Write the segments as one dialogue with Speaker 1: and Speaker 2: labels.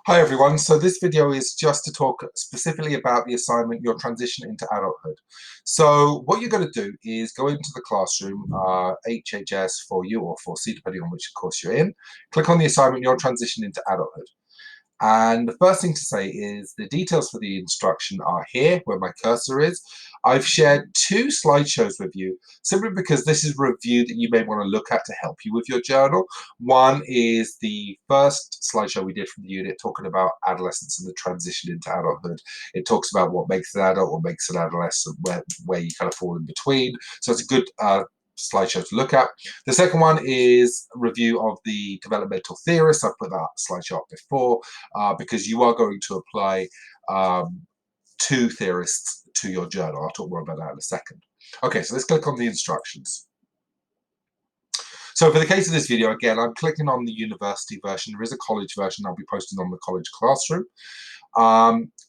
Speaker 1: Hi everyone, so this video is just to talk specifically about the assignment, your transition into adulthood. So what you're going to do is go into the classroom, HHS for you or for C depending on which course you're in, click on the assignment, your transition into adulthood. And the first thing to say is the details for the instruction are here where my cursor is. I've shared two slideshows with you simply because this is a review that you may want to look at to help you with your journal. One is the first slideshow we did from the unit talking about adolescence and the transition into adulthood. It talks about what makes an adult, what makes an adolescent, where you kind of fall in between. So it's a good slideshow to look at. The second one is a review of the developmental theorists. I put that slideshow up before because you are going to apply two theorists to your journal. I'll talk more about that in a second. Okay, so let's click on the instructions. So for the case of this video, again, I'm clicking on the university version. There is a college version I'll be posting on the college classroom.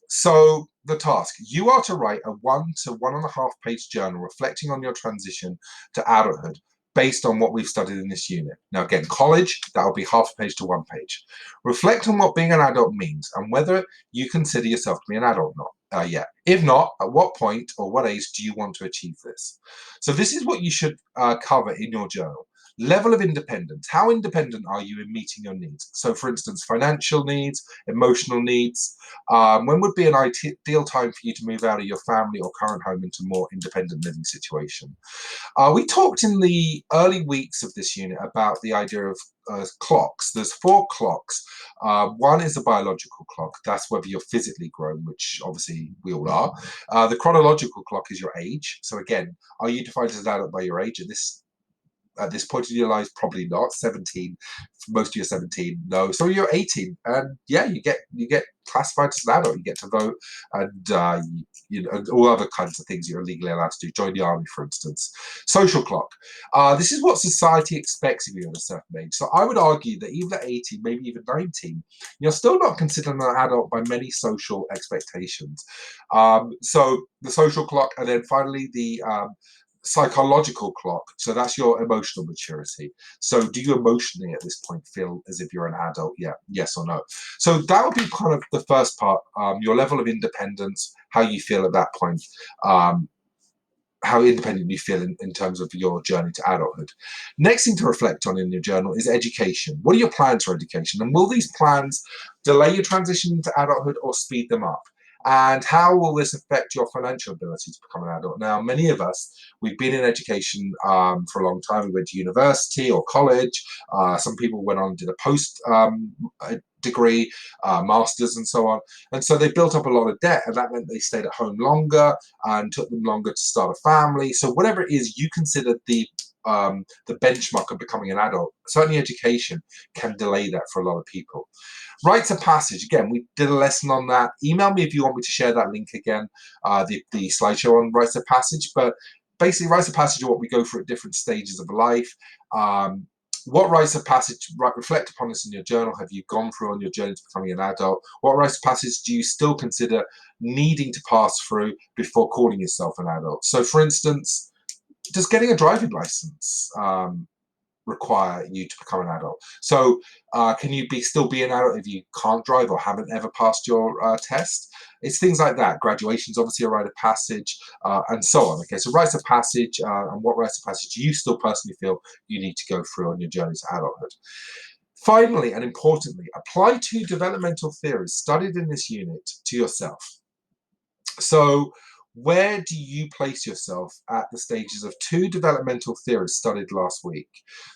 Speaker 1: So the task, you are to write a 1 to 1.5 page journal reflecting on your transition to adulthood based on what we've studied in this unit. Now again, college, that'll be half a page to 1 page. Reflect on what being an adult means and whether you consider yourself to be an adult or not yet. If not, at what point or what age do you want to achieve this? So this is what you should cover in your journal. Level of independence. How independent are you in meeting your needs? So for instance, financial needs, emotional needs. When would be an ideal time for you to move out of your family or current home into a more independent living situation? We talked in the early weeks of this unit about the idea of clocks. There's 4 clocks. One is a biological clock. That's whether you're physically grown, which obviously we all are. The chronological clock is your age. So again, are you defined as an adult by your age? At this point in your life, probably not. 17, most of you are 17. No, so you're 18, and yeah, you get classified as an adult. You get to vote, and and all other kinds of things you're legally allowed to do. Join the army, for instance. Social clock. This is what society expects of you at a certain age. So I would argue that even at 18, maybe even 19, you're still not considered an adult by many social expectations. So the social clock, and then finally the psychological clock. So that's your emotional maturity. So do you emotionally at this point feel as if you're an adult? Yeah, yes or no. So that would be kind of the first part, your level of independence, how you feel at that point, how independent you feel in terms of your journey to adulthood. Next thing to reflect on in your journal is education. What are your plans for education? And will these plans delay your transition into adulthood or speed them up? And how will this affect your financial ability to become an adult? Now, many of us, we've been in education for a long time. We went to university or college. Some people went on and did a post degree, masters and so on. And so they built up a lot of debt, and that meant they stayed at home longer and took them longer to start a family. So whatever it is you consider the benchmark of becoming an adult, certainly education can delay that for a lot of people. Rites of passage, again, we did a lesson on that. Email me if you want me to share that link again, the slideshow on rites of passage. But basically, rites of passage are what we go through at different stages of life. What rites of passage, reflect upon this in your journal, have you gone through on your journey to becoming an adult? What rites of passage do you still consider needing to pass through before calling yourself an adult? So for instance, does getting a driving license require you to become an adult? So can you still be an adult if you can't drive or haven't ever passed your test? It's things like that. Graduation's obviously a rite of passage, and so on. Okay, so rites of passage, and what rites of passage do you still personally feel you need to go through on your journey to adulthood? Finally, and importantly, apply 2 developmental theories studied in this unit to yourself. So where do you place yourself at the stages of 2 developmental theories studied last week?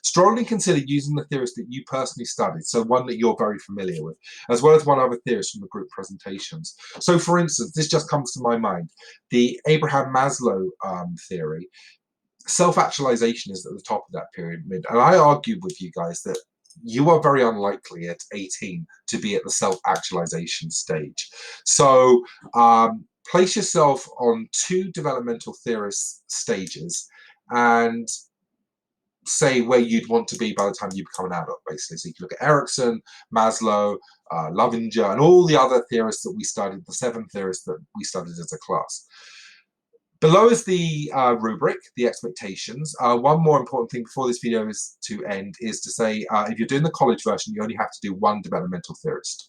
Speaker 1: Strongly consider using the theories that you personally studied, so one that you're very familiar with, as well as one other theorist from the group presentations. So for instance, this just comes to my mind, the Abraham Maslow theory. Self-actualization is at the top of that pyramid, and I argued with you guys that you are very unlikely at 18 to be at the self-actualization stage. So place yourself on 2 developmental theorist stages and say where you'd want to be by the time you become an adult, basically. So you can look at Erickson, Maslow, Lovinger, and all the other theorists that we studied, the 7 theorists that we studied as a class. Below is the rubric, the expectations. One more important thing before this video is to end is to say if you're doing the college version, you only have to do 1 developmental theorist.